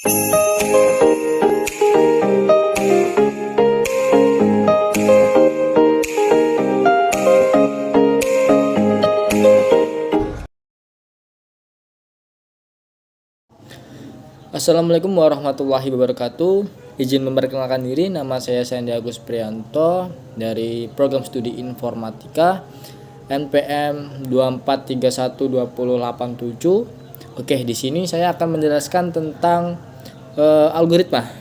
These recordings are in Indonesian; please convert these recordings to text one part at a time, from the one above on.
Assalamualaikum warahmatullahi wabarakatuh. Izin memperkenalkan diri, nama saya Sandy Agus Prianto dari Program Studi Informatika NPM 24312087. Oke, di sini saya akan menjelaskan tentang algoritma.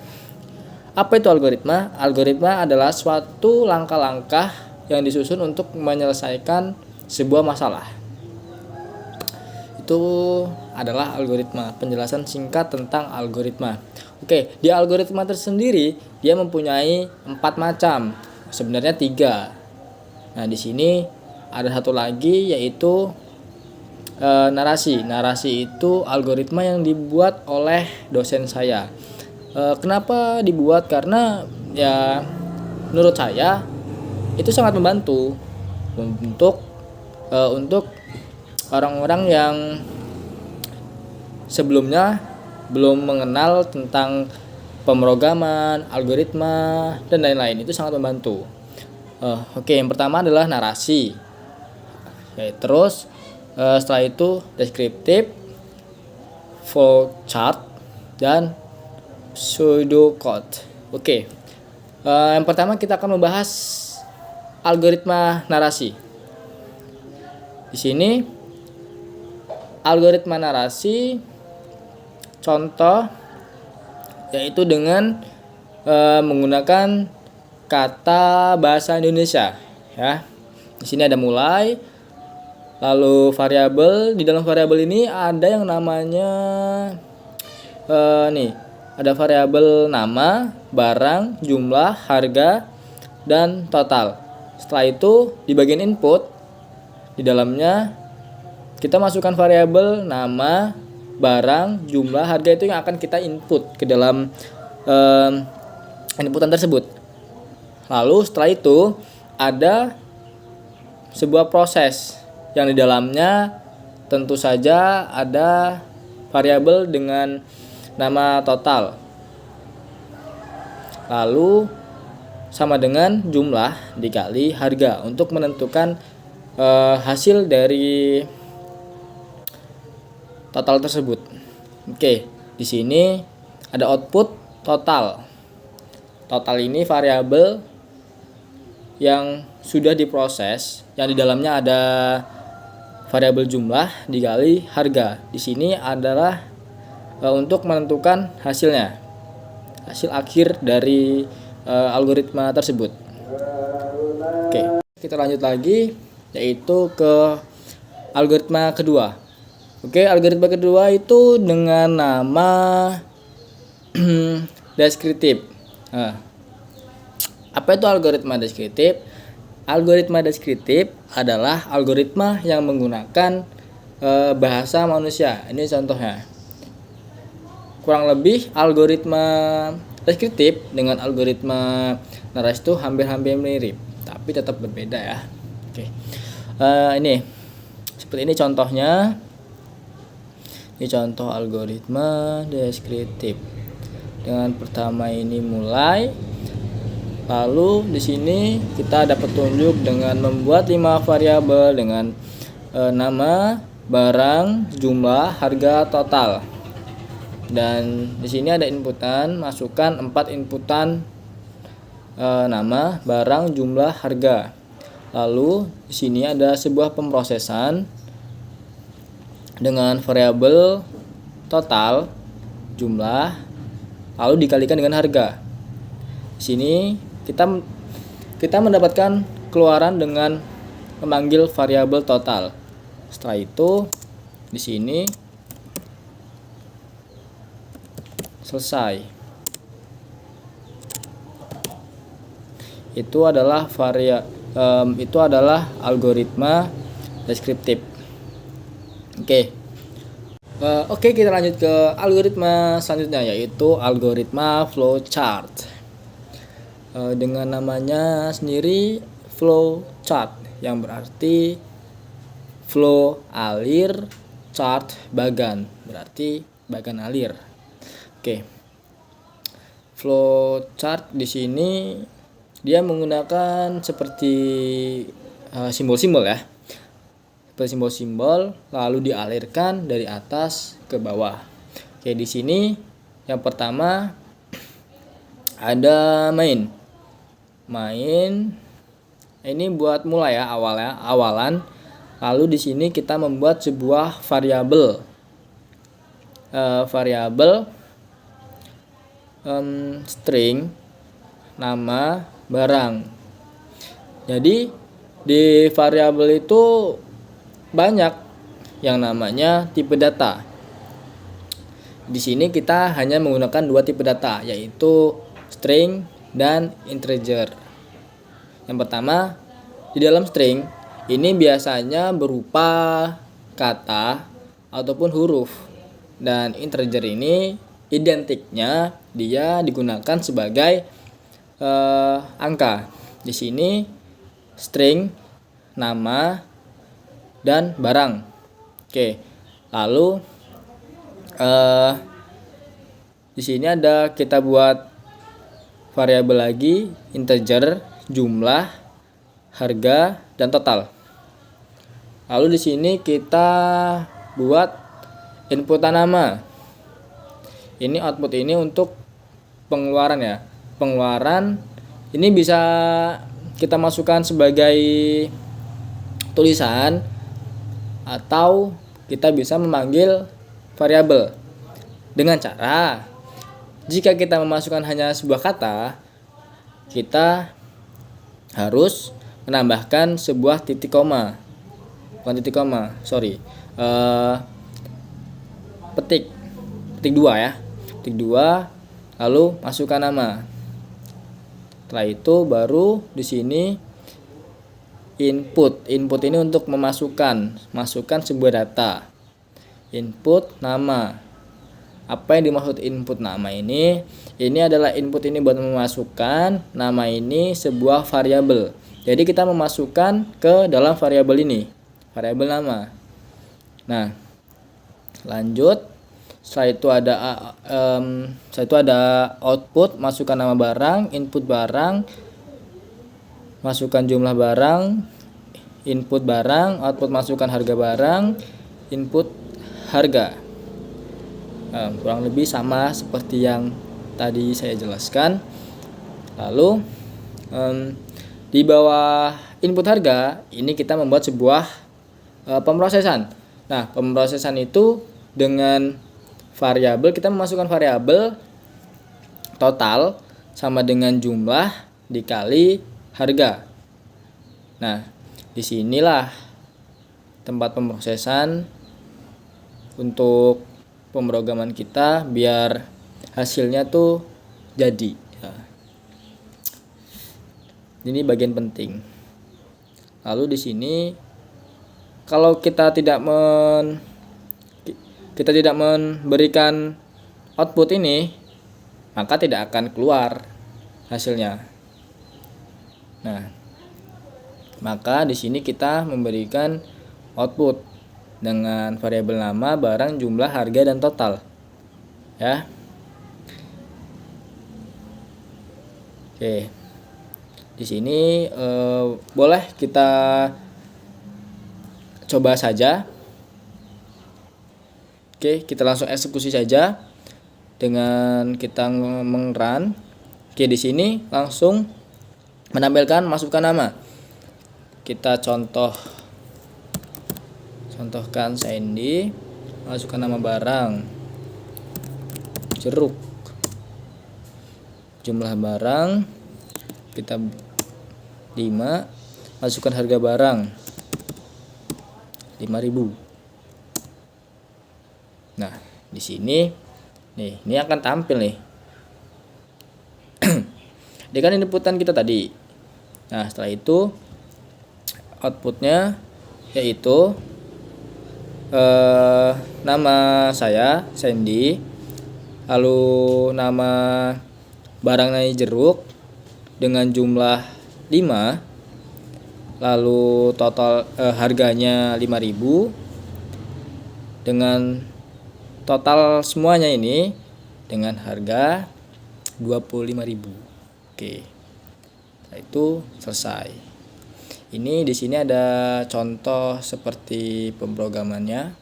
Apa itu algoritma? Algoritma adalah suatu langkah-langkah yang disusun untuk menyelesaikan sebuah masalah. Itu adalah algoritma, penjelasan singkat tentang algoritma. Oke, di algoritma tersendiri dia mempunyai 4 macam, sebenarnya 3. Nah, di sini ada satu lagi yaitu narasi. Narasi itu algoritma yang dibuat oleh dosen saya. Kenapa dibuat? Karena ya menurut saya itu sangat membantu untuk orang-orang yang sebelumnya belum mengenal tentang pemrograman, algoritma, dan lain-lain. Itu sangat membantu. Oke, yang pertama adalah narasi. Terus setelah itu deskriptif, flowchart, dan pseudocode. Oke, yang pertama kita akan membahas algoritma narasi. Di sini algoritma narasi contoh yaitu dengan menggunakan kata bahasa Indonesia ya. Di sini ada mulai, lalu variabel. Di dalam variabel ini ada yang namanya ada variabel nama, barang, jumlah, harga, dan total. Setelah itu di bagian input di dalamnya kita masukkan variabel nama, barang, jumlah, harga. Itu yang akan kita input ke dalam inputan tersebut. Lalu setelah itu ada sebuah proses yang di dalamnya tentu saja ada variabel dengan nama total. Lalu sama dengan jumlah dikali harga untuk menentukan hasil dari total tersebut. Oke, di sini ada output total. Total ini variabel yang sudah diproses, yang di dalamnya ada variabel jumlah dikali harga. Di sini adalah untuk menentukan hasilnya, hasil akhir dari algoritma tersebut. Oke, kita lanjut lagi yaitu ke algoritma kedua. Oke, algoritma kedua itu dengan nama deskriptif. Apa itu algoritma deskriptif? Algoritma deskriptif adalah algoritma yang menggunakan bahasa manusia. Ini contohnya. Kurang lebih algoritma deskriptif dengan algoritma narasi itu hampir-hampir mirip, tapi tetap berbeda ya. Oke. Ini seperti ini contohnya. Ini contoh algoritma deskriptif. Dengan pertama ini mulai. Lalu di sini kita ada petunjuk dengan membuat 5 variabel dengan nama, barang, jumlah, harga, total. Dan di sini ada inputan, masukkan 4 inputan nama, barang, jumlah, harga. Lalu di sini ada sebuah pemrosesan dengan variabel total, jumlah, lalu dikalikan dengan harga. Di sini kita mendapatkan keluaran dengan memanggil variabel total. Setelah itu di sini selesai. Itu adalah algoritma deskriptif. Oke, kita lanjut ke algoritma selanjutnya yaitu algoritma flowchart. Dengan namanya sendiri flowchart yang berarti flow alir, chart bagan, berarti bagan alir. Oke. flowchart di sini dia menggunakan seperti simbol-simbol ya. Seperti simbol-simbol lalu dialirkan dari atas ke bawah. Oke, di sini yang pertama ada main. Ini buat mulai ya, awalan. Lalu di sini kita membuat sebuah variabel. String nama barang. Jadi di variabel itu banyak yang namanya tipe data. Di sini kita hanya menggunakan 2 tipe data, yaitu string dan integer. Yang pertama, di dalam string ini biasanya berupa kata ataupun huruf, dan integer ini identiknya dia digunakan sebagai angka. Di sini string nama dan barang. Oke, lalu di sini ada kita buat variabel lagi, integer, jumlah, harga, dan total. Lalu di sini kita buat input nama. Ini output ini untuk pengeluaran ya. Pengeluaran ini bisa kita masukkan sebagai tulisan atau kita bisa memanggil variabel dengan cara jika kita memasukkan hanya sebuah kata, kita harus menambahkan sebuah titik koma. Bukan titik koma, sorry. Petik 2 ya. Petik 2 lalu masukkan nama. Setelah itu baru di sini input ini untuk masukkan sebuah data. Input nama. Apa yang dimaksud input nama ini? Ini adalah input ini buat memasukkan nama ini sebuah variabel. Jadi kita memasukkan ke dalam variabel ini, variabel nama. Nah, lanjut. Setelah itu ada output, masukkan nama barang, input barang, masukkan jumlah barang, input barang, output masukkan harga barang, input harga. Kurang lebih sama seperti yang tadi saya jelaskan. Lalu di bawah input harga ini kita membuat sebuah pemrosesan. Nah, pemrosesan itu dengan variabel, kita memasukkan variabel total sama dengan jumlah dikali harga. Nah, disinilah tempat pemrosesan untuk pemrograman kita biar hasilnya tuh jadi. Ini bagian penting. Lalu di sini kalau kita tidak memberikan output ini, maka tidak akan keluar hasilnya. Nah, maka di sini kita memberikan output dengan variabel nama, barang, jumlah, harga, dan total. Ya. Oke. Di sini boleh kita coba saja. Oke, kita langsung eksekusi saja dengan kita meng-run. Oke, di sini langsung menampilkan masukkan nama. Kita contohkan Sandy, masukkan nama barang, jeruk, jumlah barang kita 5, masukkan harga barang 5.000. Nah, di sini nih, ini akan tampil nih. Ini kan inputan kita tadi. Nah, setelah itu outputnya yaitu nama saya Sandy, lalu nama barangnya jeruk dengan jumlah 5, lalu total harganya 5.000 dengan total semuanya ini dengan harga 25.000. Oke. Nah, itu selesai. Ini di sini ada contoh seperti pemrogramannya,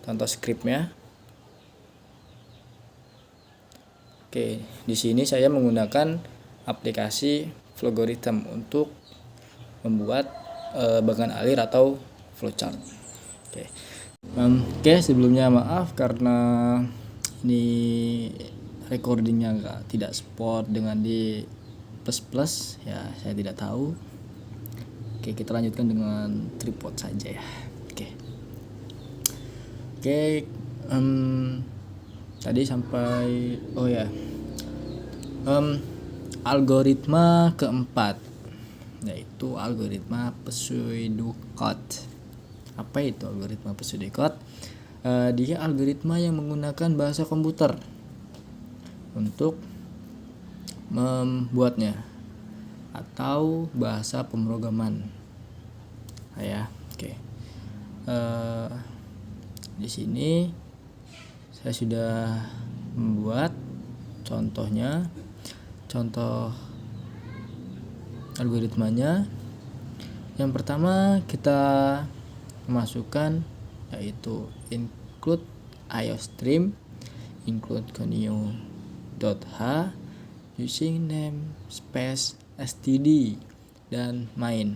contoh scriptnya. Oke, di sini saya menggunakan aplikasi Flowgorithm untuk membuat bagan alir atau flowchart. Oke, sebelumnya maaf karena ini recordingnya tidak support dengan di plus ya, saya tidak tahu. Oke, kita lanjutkan dengan tripod saja ya. Oke, tadi sampai algoritma keempat, yaitu algoritma pseudocode. Apa itu algoritma pseudocode? Dia algoritma yang menggunakan bahasa komputer untuk membuatnya, atau bahasa pemrograman. Di sini saya sudah membuat contohnya, contoh algoritmanya. Yang pertama kita masukkan yaitu include iostream, include conio.h using namespace std dan main.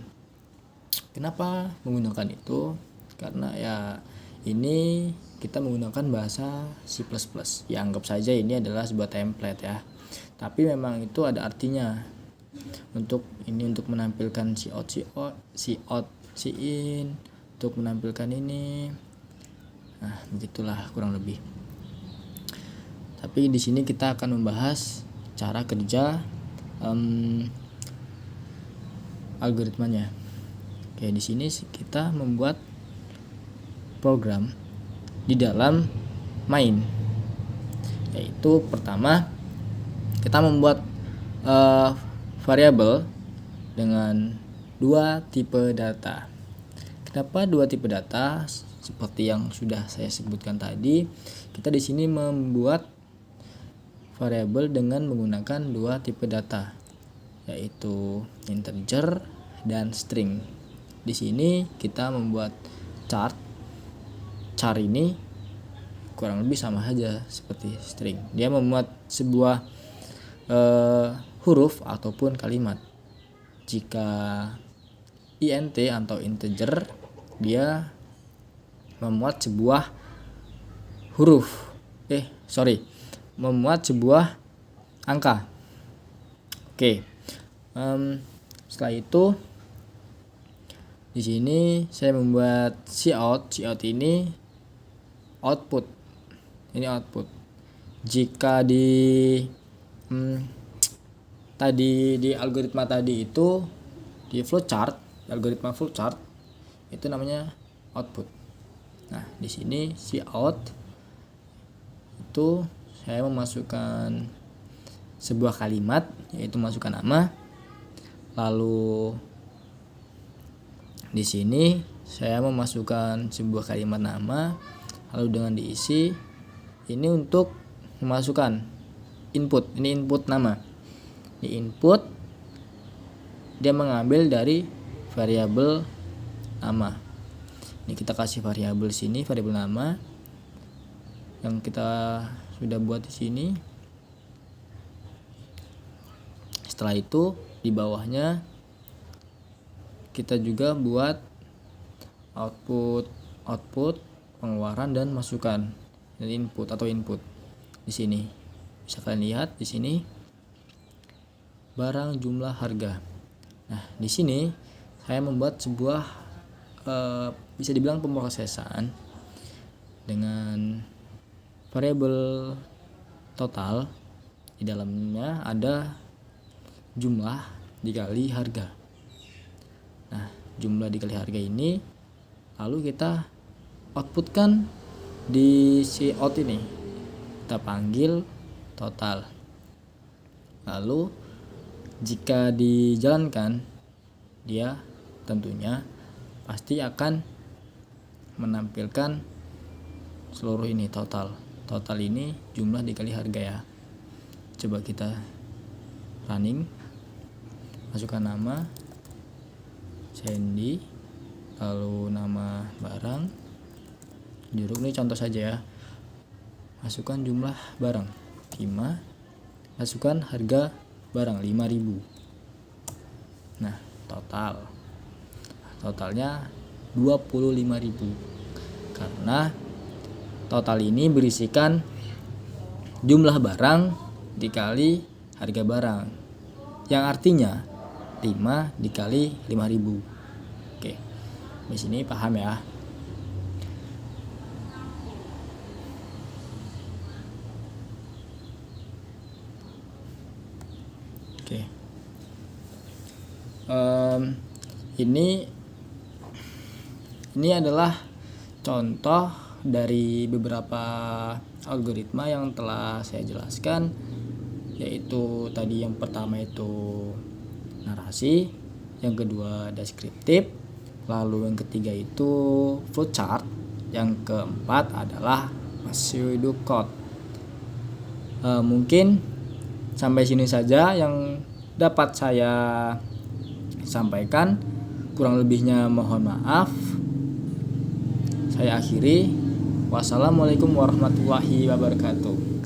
Kenapa menggunakan itu? Karena ya ini kita menggunakan bahasa C++. Ya, anggap saja ini adalah sebuah template ya. Tapi memang itu ada artinya. Untuk menampilkan cout, cin, untuk menampilkan ini. Nah, begitulah kurang lebih. Tapi di sini kita akan membahas cara kerja algoritmanya. Oke, di sini kita membuat program di dalam main, yaitu pertama kita membuat variabel dengan dua tipe data. Kenapa dua tipe data? Seperti yang sudah saya sebutkan tadi, kita di sini membuat variabel dengan menggunakan dua tipe data, yaitu integer dan string. Di sini kita membuat char ini kurang lebih sama saja seperti string. Dia membuat sebuah huruf ataupun kalimat. Jika int atau integer, dia memuat sebuah huruf. Memuat sebuah angka. Oke. Setelah itu di sini saya membuat cout ini output. Ini output. Jika di algoritma tadi itu di flowchart, algoritma flowchart itu namanya output. Nah, di sini cout itu saya memasukkan sebuah kalimat, yaitu masukkan nama. Lalu di sini saya memasukkan sebuah kalimat nama, lalu dengan diisi ini untuk memasukkan input. Ini input nama. Di input dia mengambil dari variabel nama. Ini kita kasih variabel sini, variabel nama yang kita sudah buat di sini. Setelah itu di bawahnya kita juga buat output, pengeluaran dan masukan, dan input di sini. Bisa kalian lihat di sini barang, jumlah, harga. Nah, di sini saya membuat sebuah bisa dibilang pemrosesan dengan variabel total. Di dalamnya ada jumlah dikali harga. Nah, jumlah dikali harga ini lalu kita outputkan di cout ini. Kita panggil total. Lalu jika dijalankan, dia tentunya pasti akan menampilkan seluruh ini total. Total ini jumlah dikali harga ya. Coba kita running, masukkan nama Sandy, lalu nama barang, jeruk ini contoh saja ya. Masukkan jumlah barang 5, masukkan harga barang 5.000. Nah, totalnya 25.000, karena total ini berisikan jumlah barang dikali harga barang, yang artinya 5 dikali 5.000. Oke, di sini paham ya? Oke. Ini adalah contoh dari beberapa algoritma yang telah saya jelaskan, yaitu tadi yang pertama itu narasi, yang kedua deskriptif, lalu yang ketiga itu flowchart, yang keempat adalah pseudocode. Mungkin sampai sini saja yang dapat saya sampaikan, kurang lebihnya mohon maaf. Saya akhiri. Wassalamualaikum warahmatullahi wabarakatuh.